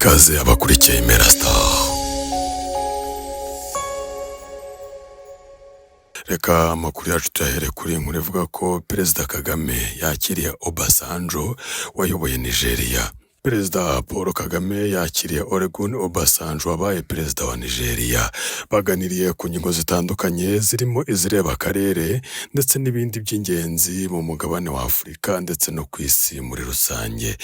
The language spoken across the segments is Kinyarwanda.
ikaze abakurikiye Impera Star. Reka amakuru yacu tuyahere kuri inkuru ivuga ko Perezida Kagame yakiriye Obasanjo wayoboye Nigeria. Perezida Paul Kagame yakiriye Olusegun Obasanjo wabaye perezida wa Nigeria. Baganiriye ku ngingo zitandukanye zirimo izireba akarere ndetse n'ibindi by'ingenzi mu mugabane wa Afurika ndetse no ku isi muri rusange.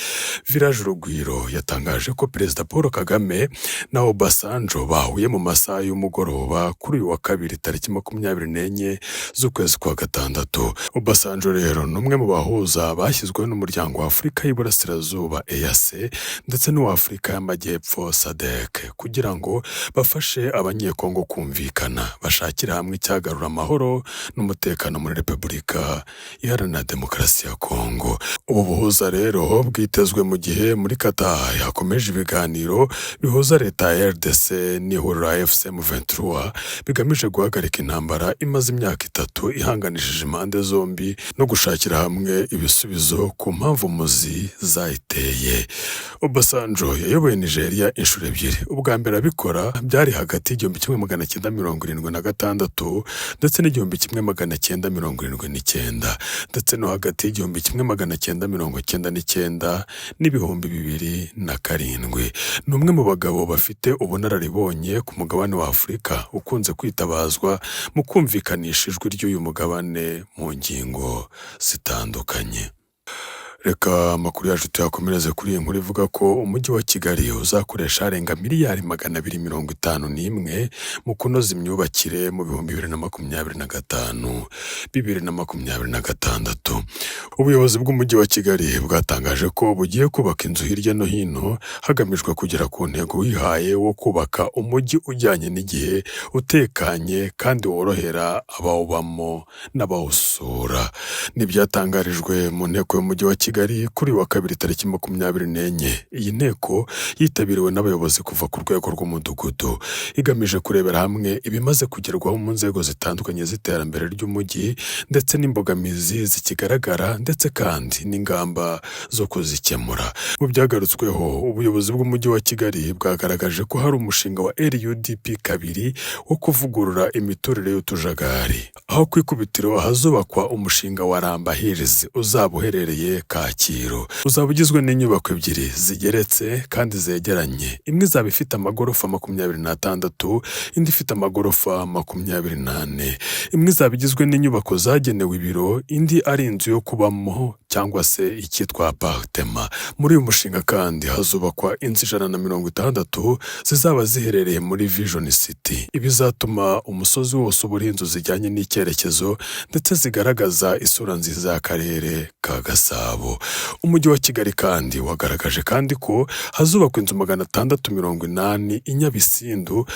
Village Urugwiro yatangaje ko Perezida Paul Kagame na Obasanjo bahuye mu masaha y'umugoroba kuri uyu wa kabiri tariki 24 z'ukwezi kwa gatandatu. Obasanjo rero ni umwe mu bahuza bashyizweho n'umuryango wa Afurika y'Iburasirazuba EAC ndetse n'uwa Afurika y'Amajyepfo SADC kugira ngo bafashe abanyekongo kumvikana bashakira hamwe icyagarura amahoro n'umutekano muri Repubulika Iharanira Demokarasi ya Kongo. Ubu buhuza rero bwitezwe mu gihe muri Qatar hakomeje ibiganiro bihuza leta ya RDC n'ihuriro AFC M23 bigamije guhagarika intambara imaze imyaka 3 ihanganishije impande zombi no gushakira hamwe ibisubizo ku mpamvu muzi zayiteye. Obasanjo yayoboye Nigeria inshuro ebyiri. Ubwa mbere abikora byari hagati y'1976 ndetse n'1979 ndetse no hagati y'1999 n'ibihumbi 2007. Ni umwe mu bagabo bafite ubunararibonye ku mugabane wa Afurika ukunze kwitabazwa mu kumvikanisha ijwi ry'uyu mugabane mu ngingo zitandukanye. Reka amakuru yacu tuyakomereze kuri iyi nkuru ivuga ko umujyi wa Kigali uzakoresha arenga miliyari 251 mu kunoza imyubakire mu 2025 2026. Ubuyobozi bw'umujyi wa Kigali bwatangaje ko bugiye kubaka inzu hirya no hino hagamijwe kugera ku ntego wihaye wo kubaka umujyi ujyanye n'igihe, utekanye kandi worohera abawubamo n'abawusura. Nibyatangarijwe mu nteko y'umujyi wa Kigali kuri wa kabiri tariki 24. Iyi nteko yitabiriwe n'abayobozi kuva ku rwego rw'umudugudu igamije kurebera hamwe ibimaze kugerwaho mu nzego zitandukanye z'iterambere ry'umujyi ndetse n'imbogamizi zikigaragara ndetse kandi n'ingamba zo kuzikemura. Mu byagarutsweho, ubuyobozi bw'umujyi wa Kigali bwagaragaje ko hari umushinga wa LUDP 2 wo kuvugurura imiturire y'utujagari, aho kwikubitiro hazubakwa umushinga wa Ramba Hills uzaba uherereye Kacyiru. Uzaba ugizwe n'inyubako ebyiri zigeretse kandi zegeranye. Imwe izaba ifite amagorofa 26, indi ifite amagorofa 28. Imwe izaba igizwe n'inyubako zagenewe ibiro, indi ari inzu yo kubamo cyangwa se icyitwa apartment. Muri uyu mushinga kandi hazubakwa inzu 160 zizaba ziherereye muri Vision City. Ibizatuma umusozi wose ubura inzu zijyanye n'icyerekezo ndetse zigaragaza isura nziza y'akarere ka Gasabo. Umujyi wa Kigali kandi wagaragaje kandi ko hazubakwa inzu 680 i Nyabisindu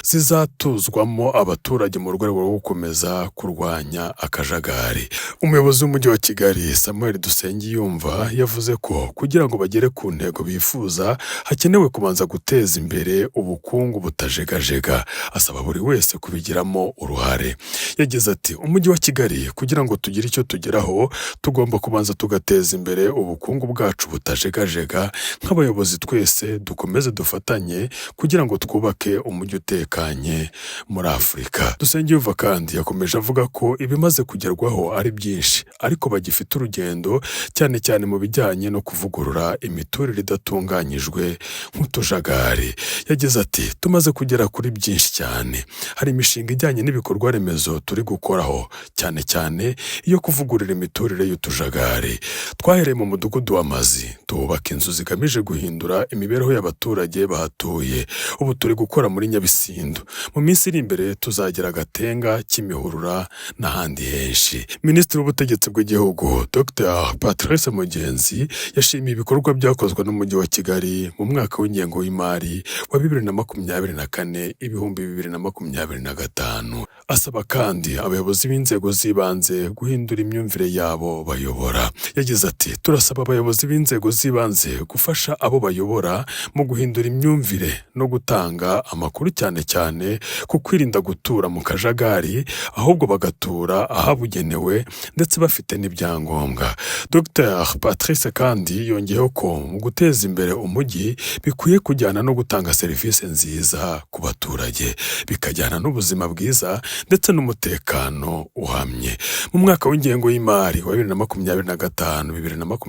zizatuzwamo abaturage mu rwego rwo gukomeza kurwanya akajagari. Umuyobozi w'umujyi wa Kigali Samuel Dusengiyumva yavuze ko kugira ngo bagere ku ntego bifuza hakenewe kubanza guteza imbere ubukungu butajegajega. Asaba buri wese kubigiramo uruhare. Yagize ati umujyi wa Kigali kugira ngo tugire icyo tugeraho tugomba kubanza tugateza imbere ubukungu bwacu butajegajega. Nk'abayobozi twese dukomeze dufatanye kugira ngo twubake umujyi utekanye muri Afurika. Dusengiyumva kandi yakomeje avuga ko ibimaze kugerwaho ari byinshi ariko bagifite urugendo cyane cyane mu bijyanye no kuvugurura imiturire idatunganyijwe nk'utujagari. Yagize ati tumaze kugera kuri byinshi cyane. Hari imishinga ijyanye n'ibikorwa remezo turi gukoraho cyane cyane iyo kuvugurura imiturire y'utujagari. Twahereye mu mudugudu w'Amazi tubaka inzu zigamije guhindura imibereho y'abaturage bahatuye. Ubu turi gukora muri Nyabisindu. Mu minsi iri imbere tuzagera Gatenga, Kimihurura n'ahandi henshi. Minisitiri w'ubutegetsi bw'igihugu Dr. Patrice Mugenzi yashimiye ibikorwa byakozwe n'umujyi wa Kigali mu mwaka w'ingengo y'imari wa 2024-2025. Asaba kandi abayobozi b'inzego z'ibanze guhindura imyumvire yabo bayobora. Yagize ati turasaba abayobozi b'inzego z'ibanze gufasha abo bayobora mu guhindura imyumvire no gutanga amakuru cyane cyane ku kwirinda gutura mu kajagari, ahubwo bagatura ahabugenewe ndetse bafite n'ibyangombwa. Dr Patrice kandi yongeyeho ko mu guteza imbere umujyi bikwiye kujyana no gutanga serivisi nziza ku baturage, bikajyana n'ubuzima bwiza ndetse n'umutekano uhamye. Mu mwaka w'ingengo y'imari wa 2025-2026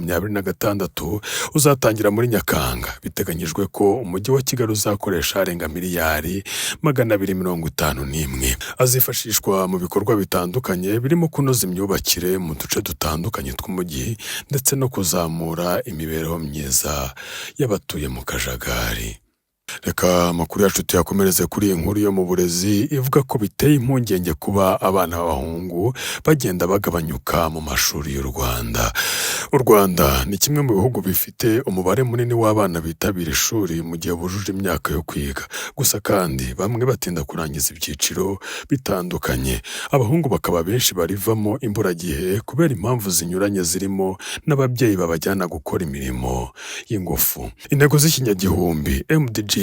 uzatangira muri Nyakanga, biteganyijwe ko umujyi wa Kigali uzakoresha arenga miliyari 251, azifashishwa mu bikorwa bitandukanye birimo kunoza imyubakire mu duce dutandukanye tw'umujyi ndetse no kuzamura imibereho myiza y'abatuye mu kajagari. Reka amakuru yacu tuyakomereze kuri iyi nkuru yo mu burezi ivuga ko biteye impungenge kuba abana b'abahungu bagenda bagabanyuka mu mashuri y'u Rwanda. U Rwanda ni kimwe mu bihugu bifite umubare munini w'abana bitabira ishuri mu gihe bujuje imyaka yo kwiga. Gusa kandi bamwe batinda kurangiza ibyiciro bitandukanye. Abahungu bakaba benshi barivamo imburagihe kubera impamvu zinyuranye zirimo n'ababyeyi babajyana gukora imirimo y'ingufu. Intego z'ikinyagihumbi MDG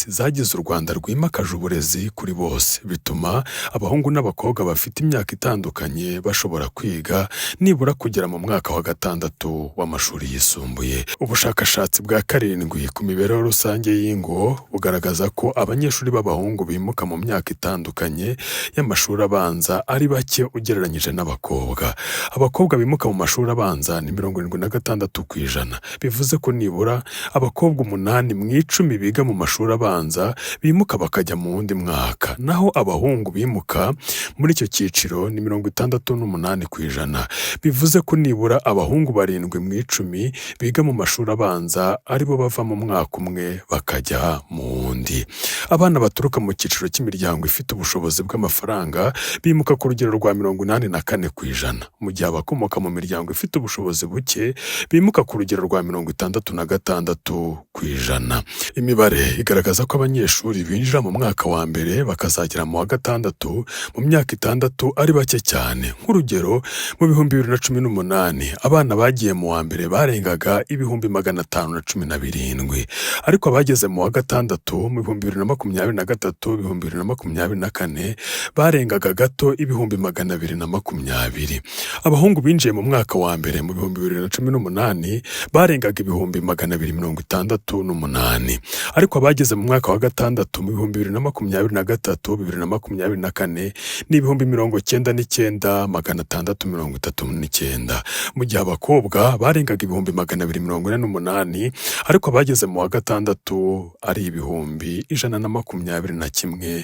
zagize u Rwanda rwimakaje uburezi kuri bose, bituma abahungu n'abakobwa bafite imyaka itandukanye bashobora kwiga nibura kugera mu mwaka wa 6 w'amashuri yisumbuye. Ubushakashatsi bwa 7 ku mibereho rusange y'ingo bugaragaza ko abanyeshuri b'abahungu bimuka mu myaka itandukanye y'amashuri abanza ari bake ugereranyije n'abakobwa. Abakobwa bimuka mu mashuri abanza ni 76%, bivuze ko nibura abakobwa 8 mu 10 biga mu mashuri abanza bimuka bakajya mu wundi mwaka, naho abahungu bimuka muri icyo cyiciro ni 68%, bivuze ko nibura abahungu 7 mu 10 biga mu mashuri abanza aribo bava mu mwaka umwe bakajya mu wundi. Abana baturuka mu cyiciro cy'imiryango ifite ubushobozi bw'amafaranga bimuka ku rugero rwa 84%, mu gihe abakomoka mu miryango ifite ubushobozi buke bimuka ku rugero rwa 66%. Imibare igaragaza ko abanyeshuri binjira mu mwaka wa mbere bakazagera mu wa 6 mu myaka 6 ari bake cyane. Nk'urugero, mu 2018 abana bagiye mu wa mbere barengaga 517, ariko abageze mu wa 6 mu 2023-2024 barengaga gato 220. Abahungu binjiye mu mwaka wa mbere mu 2018 barengaga 268, ariko abageze mu mwaka wa 6 mu 2023-2024 ni 99,639, mu gihe abakobwa barengaga 248, ariko abageze mu wa 6 ari 121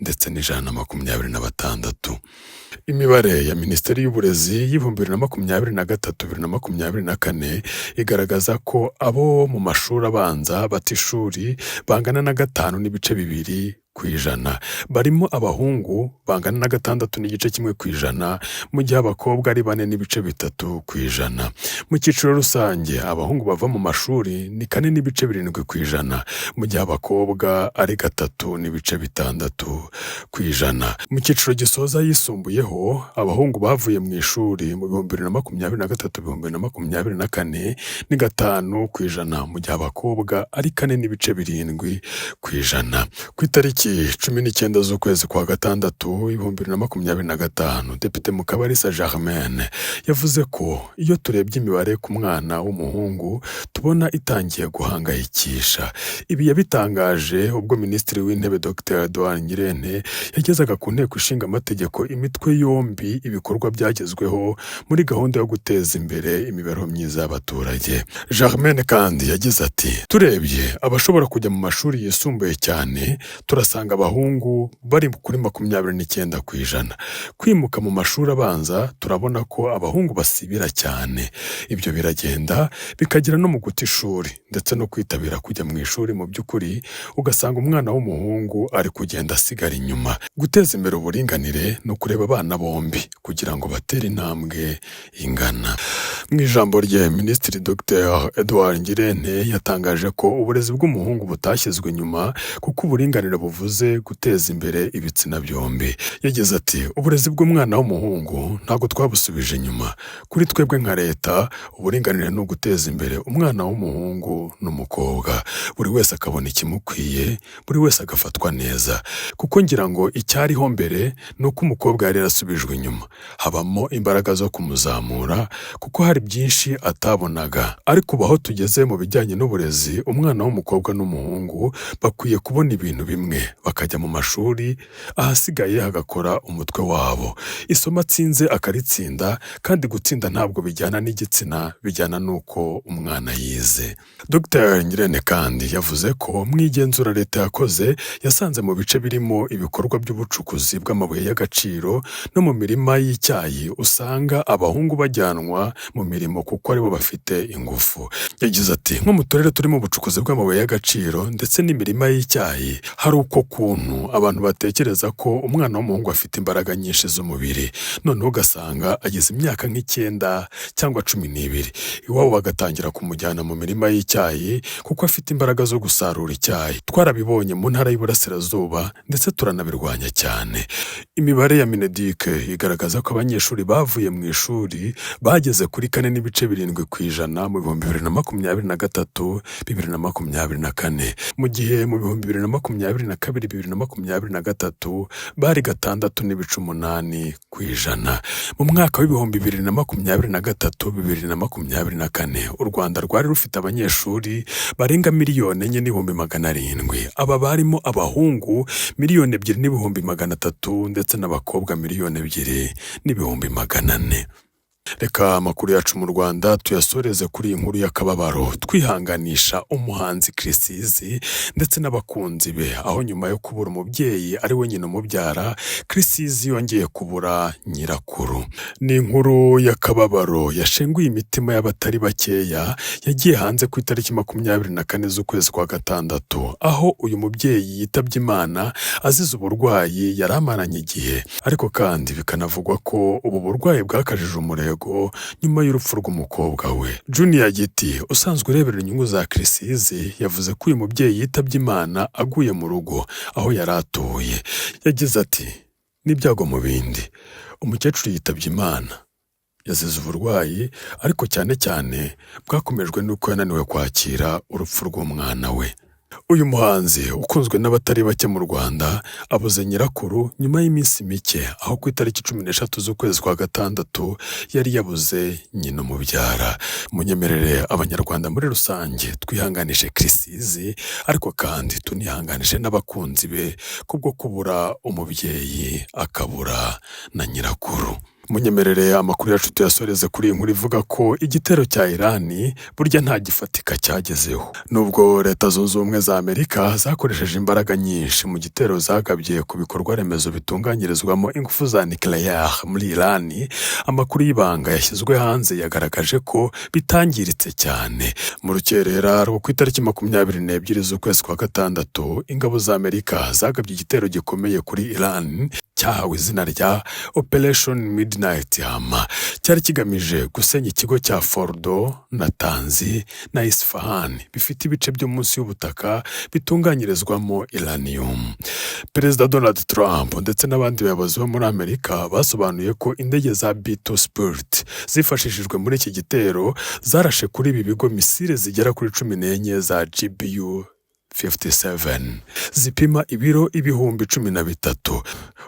ndetse n'126. Imibare ya Minisiteri y'Uburezi y'2023-2024 igaragaza ko abo mu mashuri abanza bata ishuri bangana na 5.2%, barimo abahungu bangana na 6.1%, mu gihe abakobwa ari 4.3%. Mu cyiciro rusange abahungu bava mu mashuri ni 4.7%, mu gihe abakobwa ari 3.6%. Mu cyiciro gisoza yisumbuyeho abahungu bavuye mu ishuri mu 2023-2024 ni 5%, mu gihe abakobwa ari 4.7%. Ku itariki 19 z'ukwezi kwa 6 2025, Depite Mukabalisa Germaine yavuze ko iyo turebye imibare ku mwana w'umuhungu tubona itangiye guhangayikisha. Ibi yabitangaje ubwo Minisitiri w'Intebe Dr Edouard Ngirente yagezaga ku nteko ishinga amategeko imitwe yombi ibikorwa byagezweho muri gahunda yo guteza imbere imibereho myiza y'abaturage. Germaine kandi yagize ati, turebye abashobora kujya mu mashuri yisumbuye cyane turasanga abahungu bari kuri 29%. Kwimuka mu mashuri abanza turabona ko abahungu basibira cyane. Ibyo biragenda bikagira no mu guta ishuri ndetse no kwitabira kujya mu ishuri. Mu by'ukuri ugasanga umwana w'umuhungu ari kugenda asigara inyuma. Guteza imbere uburinganire no kureba abana bombi kugira ngo batere intambwe ingana. Mu ijambo rye Minisitiri Dr Edouard Ngirente yatangaje ko uburezi bw'umuhungu butashyizwe inyuma kuko uburinganire buvuze bivuze guteza imbere ibitsina byombi. Yagize ati uburezi bw'umwana w'umuhungu ntabwo twabusubije inyuma. Kuri twebwe nka leta, uburinganire ni uguteza imbere umwana w'umuhungu n'umukobwa. Buri wese akabona ikimukwiye, buri wese agafatwa neza. Kuko ngira ngo icyariho mbere ni uko umukobwa yari yarasubijwe inyuma. Habamo imbaraga zo kumuzamura kuko hari byinshi atabonaga. Ariko ubu aho tugeze mu bijyanye n'uburezi, umwana w'umukobwa n'umuhungu bakwiye kubona ibintu bimwe, bakajya mu mashuri, ahasigaye hagakora umutwe wabo. Isomo atsinze akaritsinda, kandi gutsinda ntabwo bijyana n'igitsina, bijyana n'uko umwana yize. Dr Ngirente kandi yavuze ko mu igenzura leta yakoze yasanze mu bice birimo ibikorwa by'ubucukuzi bw'amabuye y'agaciro no mu mirima y'icyayi usanga abahungu bajyanwa mu mirimo kuko aribo bafite ingufu. Yagize ati nko mu turere turimo ubucukuzi bw'amabuye y'agaciro ndetse n'imirima y'icyayi, hari uko kuntu abantu batekereza ko umwana w'umuhungu afite imbaraga nyinshi z'umubiri, noneho ugasanga agize imyaka nk'I9 cyangwa 12, iwabo bagatangira kumujyana mu mirima y'icyayi kuko afite imbaraga zo gusarura icyayi. Twarabibonye mu ntara y'Iburasirazuba ndetse turanabirwanya cyane. Imibare ya Mineduc igaragaza ko abanyeshuri bavuye mu ishuri bageze kuri 4.7% mu 2023 2024, mu gihe mu 2022-2023 bari 6.8%. Mu mwaka w'ibihumbi 2023-2024 u Rwanda rwari rufite abanyeshuri barenga 4,400,000. Aba barimo abahungu 2,200,300 ndetse n'abakobwa 2,200,400. Reka amakuru yacu mu Rwanda tuyasoreze kuri iyi nkuru y'akababaro, twihanganisha umuhanzi Chrisizi ndetse n'abakunzi be, aho nyuma yo kubura umubyeyi ari we nyina umubyara, Chrisizi yongeye kubura nyirakuru. Ni inkuru y'akababaro yashenguye imitima y'abatari bakeya, yagiye hanze ku itariki 24 z'ukwezi kwa gatandatu, aho uyu mubyeyi yitabye Imana azize uburwayi yari amaranye igihe. Ariko kandi bikanavugwa ko ubu burwayi bwakajije umurego nyuma y'urupfu rw'umukobwa we. Junior Giti usanzwe urebera inyungu za Chrisizi yavuze ko uyu mubyeyi yitabye Imana aguye mu rugo aho yari atuye. Yagize ati n'ibyago mu bindi, umukecuru yitabye Imana yazize uburwayi, ariko cyane cyane bwakomejwe n'uko yananiwe kwakira urupfu rw'umwana we. Uyu muhanzi ukunzwe n'abatari bake mu Rwanda abuze nyirakuru nyuma y'iminsi mike, aho ku itariki 13 z'ukwezi kwa gatandatu yari yabuze nyina umubyara. Munyemerere abanyarwanda muri rusange twihanganishe Chrisizi, ariko kandi tunihanganishe n'abakunzi be kubwo kubura umubyeyi akabura na nyirakuru. Munyemerere amakuru yacu tuyasoreze kuri iyi nkuru ivuga ko igitero cya Irani burya nta gifatika cyagezeho. Nubwo Leta Zunze Ubumwe za Amerika zakoresheje imbaraga nyinshi mu gitero zagabye ku bikorwa remezo bitunganyirizwamo ingufu za nucleaire muri Irani, amakuru y'ibanga yashyizwe hanze yagaragaje ko bitangiritse cyane. Mu rukerera rwo ku itariki 22 z'ukwezi kwa gatandatu, ingabo za Amerika zagabye igitero gikomeye kuri Iran cyahawe izina rya Operation Midnight Hammer. Cyari kigamije gusenya ikigo cya Fordo, Natanzi na Isfahan bifite ibice byo munsi y'ubutaka bitunganyirizwamo uranium. Perezida Donald Trump ndetse n'abandi bayobozi bo muri Amerika basobanuye ko indege za B-2 Spirit zifashishijwe muri iki gitero zarashe kuri ibi bigo misile zigera kuri 14 za GBU 57 zipima ibiro 13,000.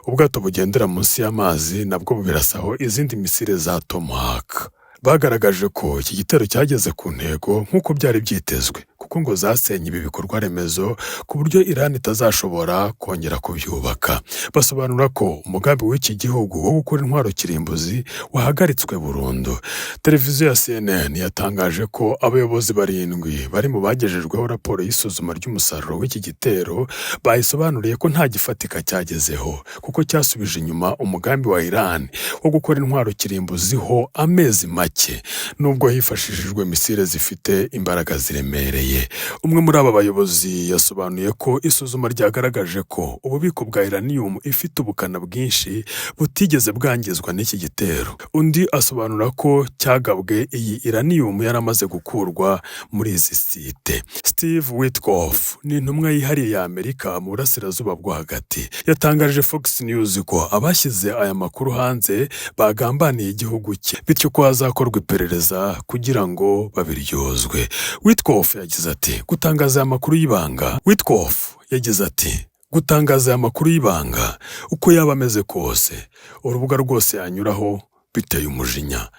Ubwato bugendera munsi y'amazi nabwo bubirasaho izindi misile za Tomahawk. Bagaragaje ko iki gitero cyageze ku ntego nk'uko byari byitezwe, kuko ngo zasenye ibi bikorwa remezo ku buryo Iran itazashobora kongera kubyubaka. Basobanura ko umugambi w'iki gihugu wo gukora intwaro kirimbuzi wahagaritswe burundu. Televiziyo ya CNN yatangaje ko abayobozi 7 bari mu bagejejweho raporo y'isuzuma ry'umusaruro w'iki gitero bayisobanuriye ko nta gifatika cyagezeho, kuko cyasubije inyuma umugambi wa Iran wo gukora intwaro kirimbuzi ho amezi make, nubwo hifashishijwe misile zifite imbaraga ziremereye. mbere. Umwe muri aba bayobozi yasobanuye ko isuzuma ryagaragaje ko ububiko bwa uranium ifite ubukana bwinshi butigeze bwangizwa n'iki gitero. Undi asobanura ko cyagabwe iyi uranium yaramaze gukurwa muri izi site. Steve Witkoff ni intumwa yihariye ya Amerika mu burasirazuba bwo hagati. Yatangaje Fox News ko abashyize aya makuru hanze bagambaniye igihugu cye, bityo ko hazakorwa iperereza kugira ngo babiryozwe. Witkoff yagize ati gutangaza aya makuru y'ibanga. Witkoff yagize ati gutangaza aya makuru y'ibanga uko yaba ameze kose, urubuga rwose yanyuraho biteye umujinya,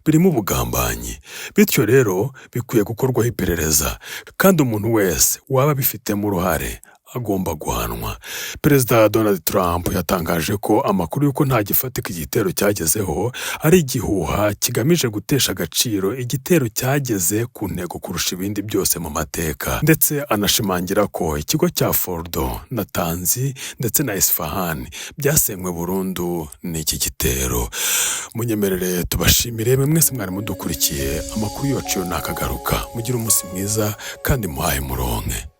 birimo ubugambanyi, bityo rero bikwiye gukorwaho iperereza kandi umuntu wese waba abifitemo uruhare agomba guhanwa. Perezida Donald Trump yatangaje ko amakuru y'uko nta gifatika igitero cyagezeho ari igihuha kigamije gutesha agaciro igitero cyageze ku ntego kurusha ibindi byose mu mateka, ndetse anashimangira ko ikigo cya Fordo, Natanzi ndetse na Isfahan byasenywe burundu n'iki gitero. Munyemerere tubashimire mwese mwari mudukurikiye. Amakuru yacu nakagaruka. Mugire umunsi mwiza kandi muhaye muronke.